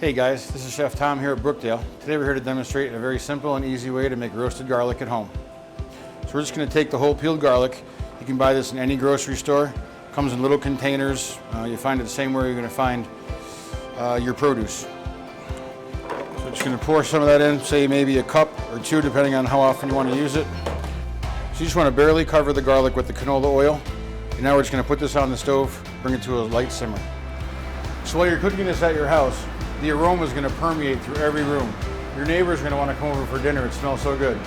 Hey guys, this is Chef Tom here at Brookdale. Today we're here to demonstrate a very simple and easy way to make roasted garlic at home. So we're just going to take the whole peeled garlic. You can buy this in any grocery store. It comes in little containers. You find it the same way you're going to find your produce. So just going to pour some of that in, say maybe a cup or two depending on how often you want to use it. So you just want to barely cover the garlic with the canola oil. And now we're just going to put this on the stove, bring it to a light simmer. So while you're cooking this at your house, the aroma is going to permeate through every room. Your neighbor's going to want to come over for dinner. It smells so good.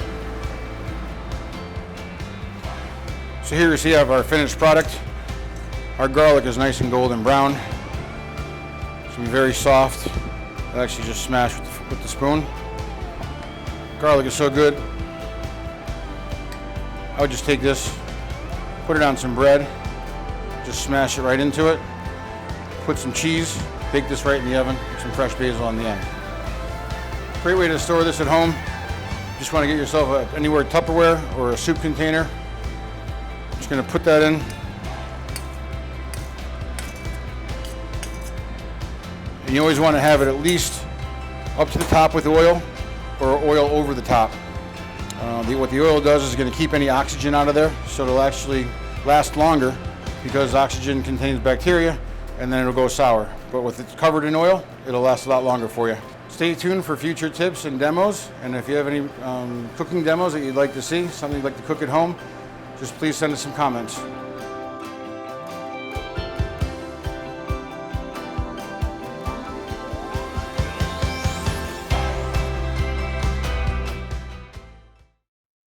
So here you see I have our finished product. Our garlic is nice and golden brown. It's going to be very soft. I'll actually just smash with the spoon. Garlic is so good. I would just take this, put it on some bread, just smash it right into it. Put some cheese, bake this right in the oven, with some fresh basil on the end. Great way to store this at home. Just want to get yourself anywhere Tupperware or a soup container. Just going to put that in. And you always want to have it at least up to the top with oil or oil over the top. What the oil does is going to keep any oxygen out of there, so it'll actually last longer because oxygen contains bacteria, and then it'll go sour. But with it covered in oil, it'll last a lot longer for you. Stay tuned for future tips and demos, and if you have any cooking demos that you'd like to see, something you'd like to cook at home, just please send us some comments.